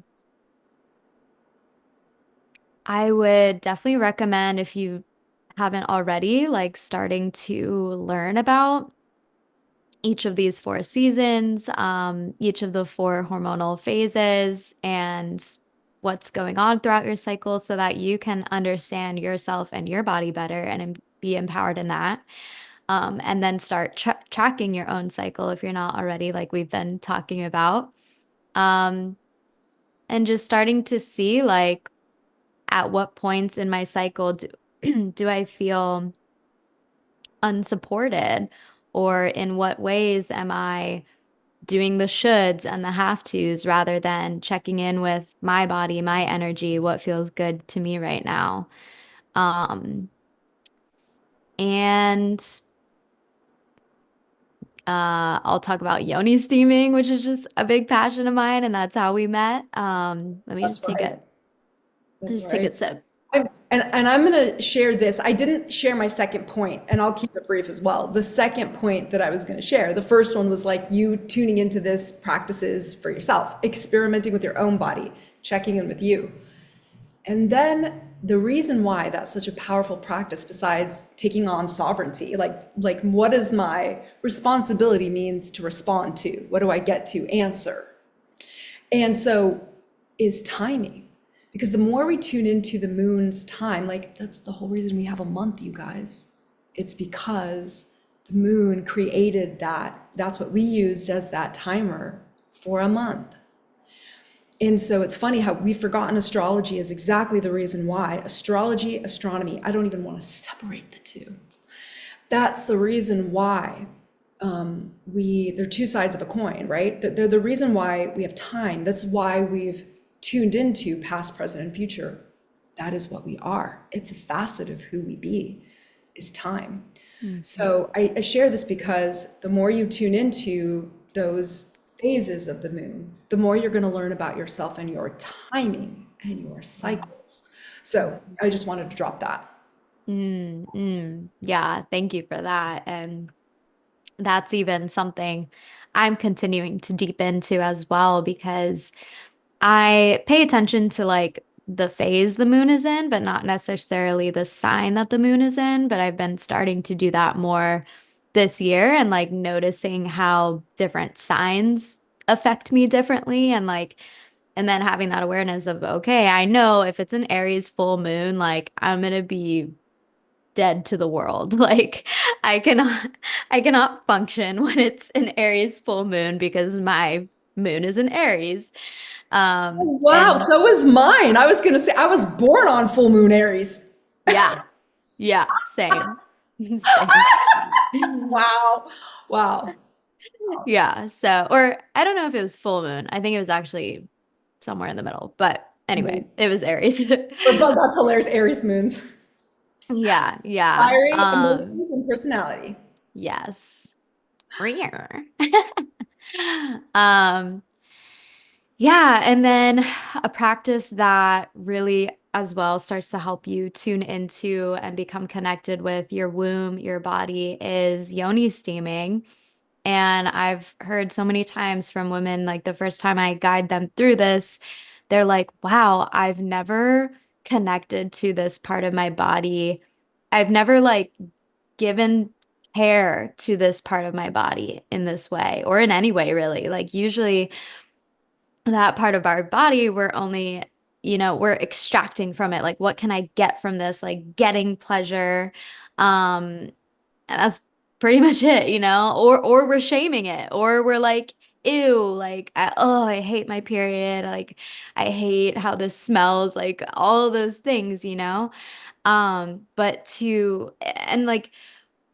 I would definitely recommend, if you haven't already, like starting to learn about each of these four seasons, each of the four hormonal phases, and what's going on throughout your cycle so that you can understand yourself and your body better and be empowered in that. And then start tracking your own cycle if you're not already, like we've been talking about. Um, and just starting to see like at what points in my cycle do I feel unsupported, or in what ways am I doing the shoulds and the have tos rather than checking in with my body, my energy, what feels good to me right now. Um, and I'll talk about yoni steaming, which is just a big passion of mine, and that's how we met. Let me That's right. That's just take a right. sip. And I'm going to share this. I didn't share my second point, and I'll keep it brief as well. The second point that I was going to share, the first one was like you tuning into this practices for yourself, experimenting with your own body, checking in with you. And then the reason why that's such a powerful practice, besides taking on sovereignty, like what is my responsibility means to respond to? What do I get to answer? And so is timing. Because the more we tune into the moon's time, like that's the whole reason we have a month, you guys. It's because the moon created that. That's what we used as that timer for a month. And so it's funny how we've forgotten astrology is exactly the reason why. Astrology, astronomy, I don't even want to separate the two. That's the reason why they're two sides of a coin, right? They're the reason why we have time. That's why we've tuned into past, present, and future. That is what we are. It's a facet of who we be, is time. Mhm. So I share this because the more you tune into those phases of the moon, the more you're going to learn about yourself and your timing and your cycles. So I just wanted to drop that. Yeah, thank you for that. And that's even something I'm continuing to deep into as well, because I pay attention to like the phase the moon is in, but not necessarily the sign that the moon is in. But I've been starting to do that more this year, and like noticing how different signs affect me differently, and like, and then having that awareness of, okay, I know if it's an Aries full moon, like I'm gonna be dead to the world. Like I cannot function when it's an Aries full moon because my moon is in Aries. Oh, wow, And so is mine. I was going to say, I was born on full moon Aries. yeah, yeah, same. Same. Wow. Wow. Yeah. So, or I don't know if it was full moon. I think it was actually somewhere in the middle. But anyway, Amazing. it was Aries. But that's hilarious. Aries moons. Yeah, yeah. Fiery emotions and personality. Yes. Um, yeah, and then a practice that really as well starts to help you tune into and become connected with your womb, your body is yoni steaming. And I've heard so many times from women, like the first time I guide them through this, they're like, wow, I've never connected to this part of my body. I've never like given care to this part of my body in this way or in any way, really. Like, usually that part of our body, we're only, we're extracting from it. Like, what can I get from this? Like, getting pleasure. And that's pretty much it, or we're shaming it, or we're like, ew, like, oh, I hate my period. Like, I hate how this smells, like all of those things. But and like,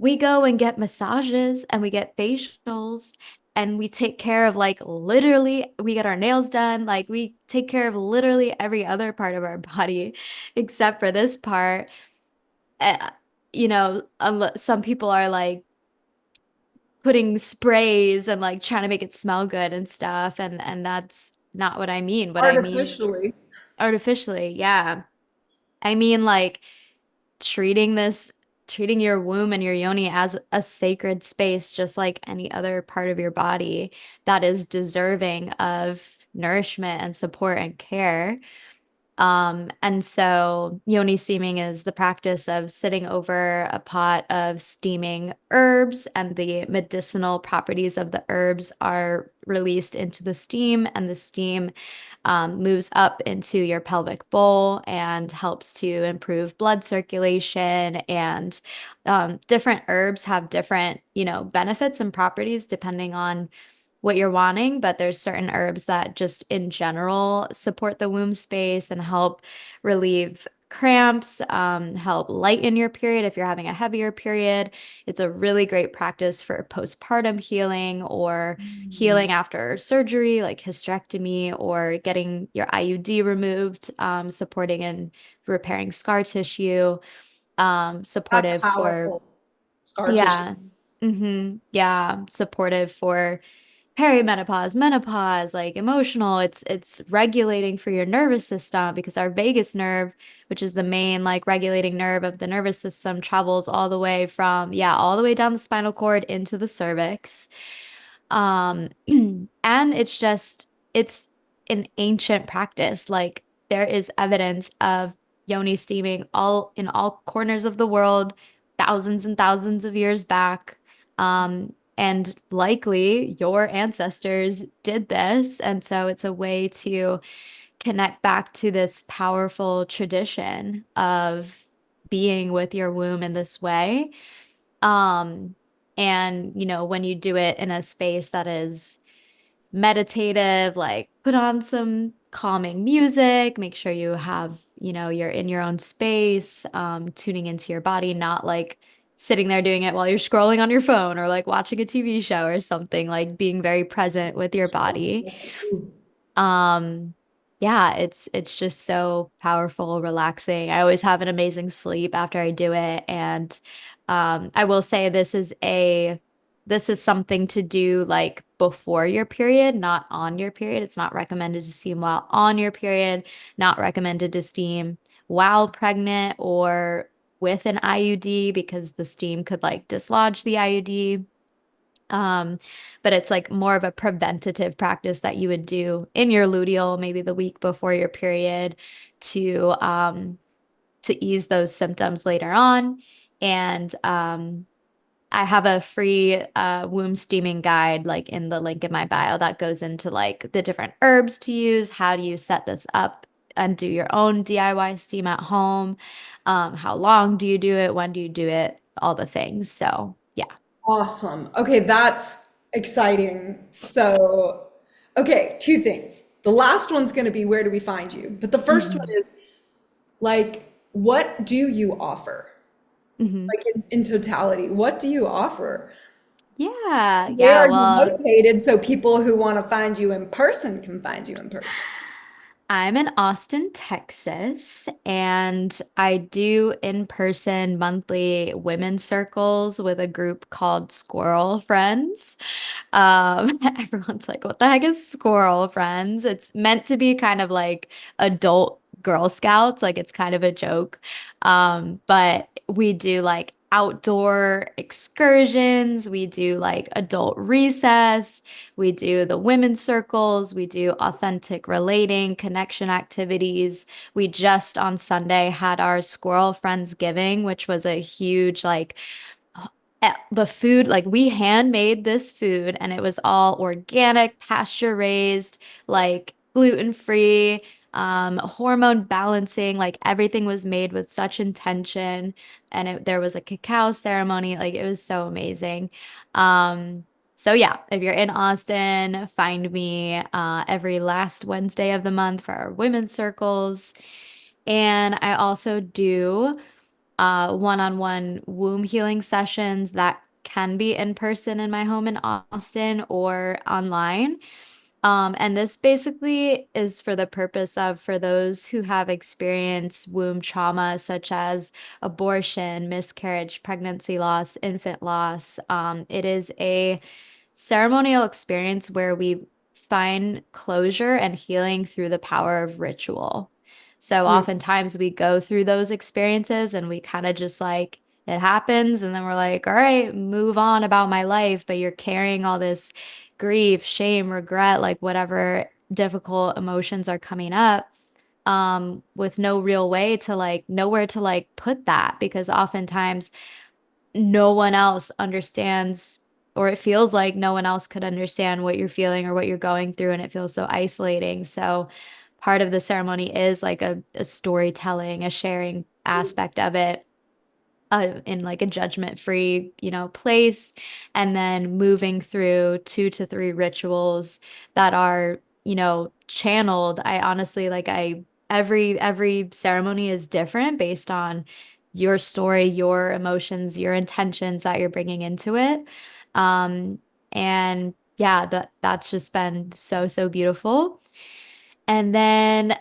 we go and get massages and we get facials and we take care of like literally, we get our nails done. Like, we take care of literally every other part of our body except for this part. Uh, some people are like putting sprays and like trying to make it smell good and stuff. And that's not what I mean. What I mean Artificially. artificially, yeah. I mean, like, treating this, treating your womb and your yoni as a sacred space, just like any other part of your body that is deserving of nourishment and support and care. And so yoni steaming is the practice of sitting over a pot of steaming herbs, and the medicinal properties of the herbs are released into the steam, and the steam moves up into your pelvic bowl and helps to improve blood circulation. And different herbs have different, benefits and properties depending on what you're wanting, but there's certain herbs that just in general support the womb space and help relieve cramps, help lighten your period if you're having a heavier period. It's a really great practice for postpartum healing or healing after surgery, like hysterectomy, or getting your IUD removed, supporting and repairing scar tissue, That's supportive for, powerful. Scar tissue. yeah. Yeah, supportive for perimenopause, menopause, like emotional. It's regulating for your nervous system because our vagus nerve, which is the main like regulating nerve of the nervous system, travels all the way from, yeah, all the way down the spinal cord into the cervix. Um, and it's an ancient practice. Like, there is evidence of yoni steaming all in all corners of the world, thousands and thousands of years back. And likely your ancestors did this. And so it's a way to connect back to this powerful tradition of being with your womb in this way. Um, and when you do it in a space that is meditative, like, put on some calming music, make sure you have, you're in your own space, tuning into your body, not like sitting there doing it while you're scrolling on your phone or like watching a TV show or something, like being very present with your body. Um, yeah, it's just so powerful, relaxing. I always have an amazing sleep after I do it. And I will say this is something to do like before your period, not on your period. It's not recommended to steam while on your period, not recommended to steam while pregnant or with an IUD because the steam could like dislodge the IUD. Um, but it's like more of a preventative practice that you would do in your luteal, maybe the week before your period, to ease those symptoms later on. And I have a free womb steaming guide, like in the link in my bio, that goes into like the different herbs to use. How do you set this up and do your own DIY steam at home? How long do you do it? When do you do it? All the things. So yeah. Awesome. Okay, that's exciting. So, okay, two things. The last one's going to be where do we find you? But the first one Mhm. is like, what do you offer? Mhm. Like in totality, what do you offer? Yeah, Where yeah. are you Well, located so people who want to find you in person can find you in person? I'm in Austin, Texas, and I do in-person monthly women's circles with a group called Squirrel Friends. Everyone's like, what the heck is Squirrel Friends? It's meant to be kind of like adult Girl Scouts, like it's kind of a joke. But we do like outdoor excursions, we do like adult recess, we do the women's circles, we do authentic relating, connection activities. We just on Sunday had our Squirrel Friendsgiving, which was a huge like the food, like we handmade this food and it was all organic, pasture raised, like gluten-free, hormone balancing, like everything was made with such intention. And there was a cacao ceremony, like it was so amazing. Um, so yeah, if you're in Austin, find me every last Wednesday of the month for our women's circles. And I also do one-on-one womb healing sessions that can be in person in my home in Austin or online. And this basically is for the purpose of for those who have experienced womb trauma, such as abortion, miscarriage, pregnancy loss, infant loss. It is a ceremonial experience where we find closure and healing through the power of ritual. So Mm. oftentimes we go through those experiences and we kind of just like it happens and then we're like, all right, move on about my life, but you're carrying all this grief, shame, regret, like whatever difficult emotions are coming up with no real way to like nowhere to like put that because oftentimes no one else understands, or it feels like no one else could understand what you're feeling or what you're going through, and it feels so isolating. So, part of the ceremony is like a storytelling, a sharing aspect of it in like a judgment-free, place, and then moving through 2 to 3 rituals that are, channeled. I honestly like I every ceremony is different based on your story, your emotions, your intentions that you're bringing into it. Um, and yeah, that's just been so, so beautiful. And then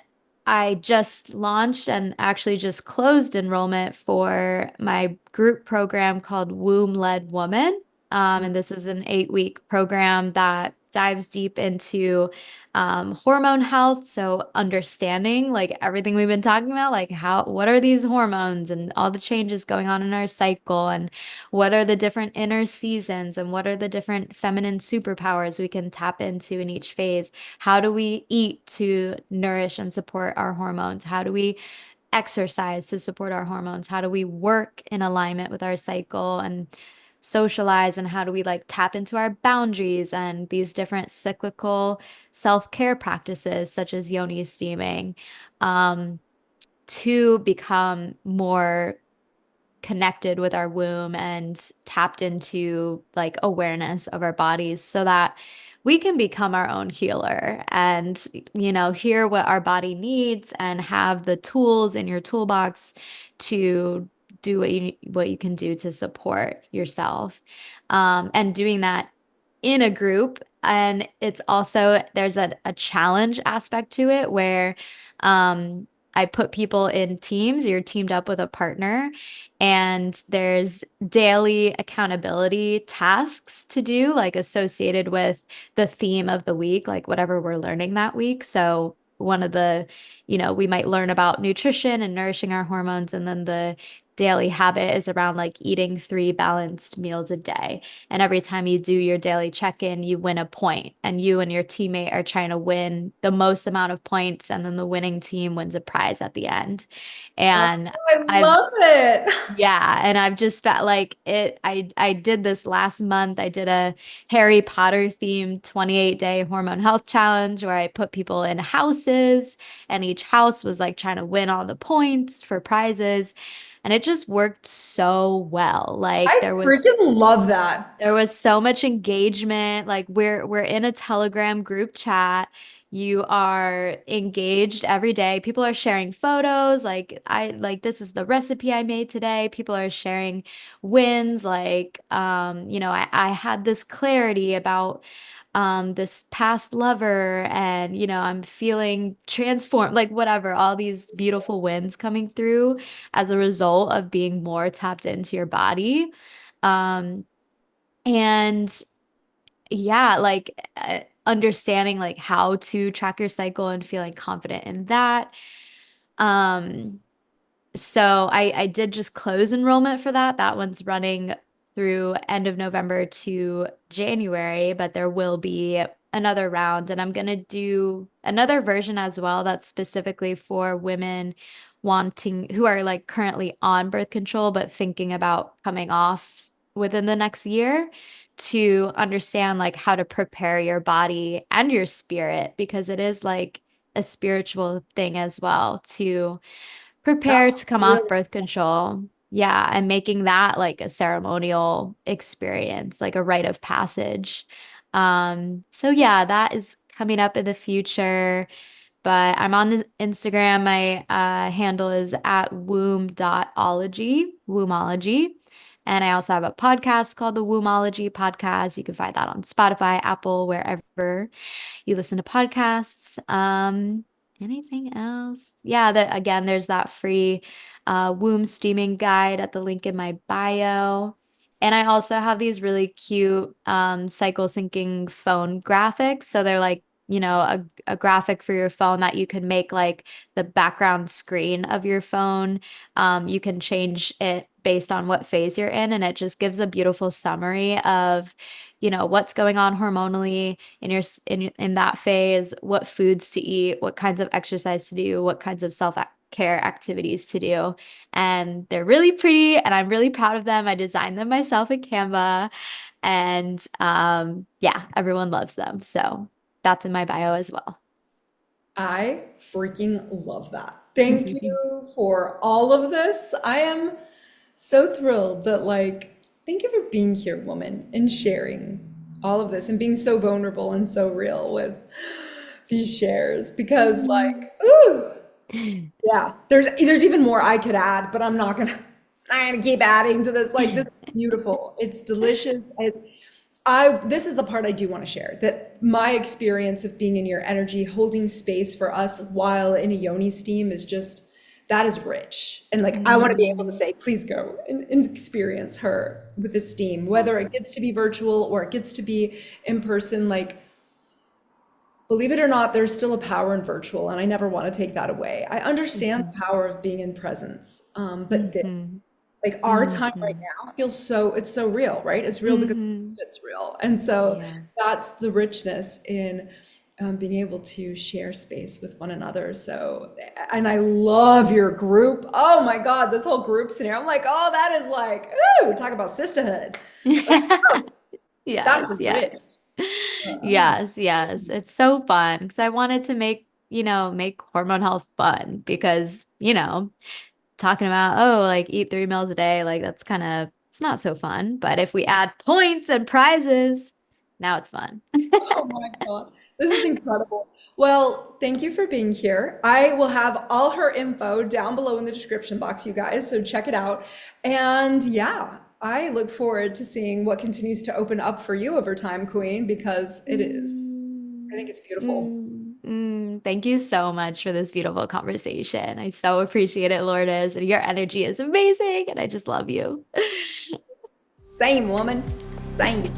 I just launched and actually just closed enrollment for my group program called Womb Led Woman. And this is an 8-week program that dives deep into hormone health. So understanding like everything we've been talking about, like what are these hormones and all the changes going on in our cycle and what are the different inner seasons and what are the different feminine superpowers we can tap into in each phase. How do we eat to nourish and support our hormones? How do we exercise to support our hormones? How do we work in alignment with our cycle and socialize? And how do we like tap into our boundaries and these different cyclical self-care practices, such as yoni steaming, um, to become more connected with our womb and tapped into like awareness of our bodies so that we can become our own healer and hear what our body needs and have the tools in your toolbox to do what you can do to support yourself, and doing that in a group. And it's also there's a challenge aspect to it where I put people in teams. You're teamed up with a partner and there's daily accountability tasks to do, like associated with the theme of the week, like whatever we're learning that week. So, one of the, we might learn about nutrition and nourishing our hormones, and then the daily habit is around like eating 3 balanced meals a day. And every time you do your daily check-in, you win a point, and you and your teammate are trying to win the most amount of points, and then the winning team wins a prize at the end. Oh, And I I've love it. yeah, and I've just felt like it. I did this last month. I did a Harry Potter themed 28-day hormone health challenge where I put people in houses, and each house was like trying to win all the points for prizes. and it just worked so well. Like I freaking love that. there was so much engagement. Like we're in a Telegram group chat. You are engaged every day. People are sharing photos. Like I like this is the recipe I made today. People are sharing wins. Like I had this clarity about this past lover and I'm feeling transformed, like whatever, all these beautiful wins coming through as a result of being more tapped into your body. Um, and yeah, like understanding like how to track your cycle and feeling confident in that. Um, so I did just close enrollment for that. That one's running through end of November to January, but there will be another round, and I'm gonna do another version as well that's specifically for women wanting who are like currently on birth control but thinking about coming off within the next year to understand like how to prepare your body and your spirit because it is like a spiritual thing as well to prepare That's to come off really birth control. Yeah, and making that like a ceremonial experience, like a rite of passage. So yeah, that is coming up in the future. But I'm on this Instagram. My handle is at womb.ology. And I also have a podcast called the Wombology Podcast. You can find that on Spotify, Apple, wherever you listen to podcasts. Anything else? Yeah, again, there's that free womb steaming guide at the link in my bio. And I also have these really cute cycle syncing phone graphics. So they're like, a graphic for your phone that you can make like the background screen of your phone. You can change it based on what phase you're in, and it just gives a beautiful summary of, what's going on hormonally in in that phase, what foods to eat, what kinds of exercise to do, what kinds of self-care activities to do. And they're really pretty and I'm really proud of them. I designed them myself in Canva and yeah, everyone loves them. So that's in my bio as well. I freaking love that. Thank you for all of this. I am so thrilled that, like, thank you for being here, woman, and sharing all of this and being so vulnerable and so real with these shares because, like, ooh, yeah, there's even more I could add, but I'm gonna keep adding to this. Like, this is beautiful. It's delicious. This is the part I do want to share, that my experience of being in your energy, holding space for us while in a yoni steam is just, that is rich. And like, I want to be able to Mm, say, please go and experience her with the steam, whether it gets to be virtual or it gets to be in person. Like, believe it or not, there's still a power in virtual, and I never want to take that away. I understand mhm, the power of being in presence, but mhm, this, like our time right mhm, now, feels so, it's so real, right? It's real because mhm. it's real. And so Yeah. that's the richness in being able to share space with one another. So, and I love your group. Oh my God, this whole group scenario. I'm like, oh, that is like, ooh, talk about sisterhood. Like, oh, Yes, that's yes. rich. Yes, yes. It's so fun because I wanted to make hormone health fun because, talking about, oh, like eat 3 meals a day, like that's kind of, it's not so fun. But if we add points and prizes, now it's fun. Oh my God. This is incredible. Well, thank you for being here. I will have all her info down below in the description box, you guys, so check it out. And yeah, I look forward to seeing what continues to open up for you over time, Queen, because it is. I Mm, think it's beautiful. Thank you so much for this beautiful conversation. I so appreciate it, Lourdes, and your energy is amazing, and I just love you. Same woman, same.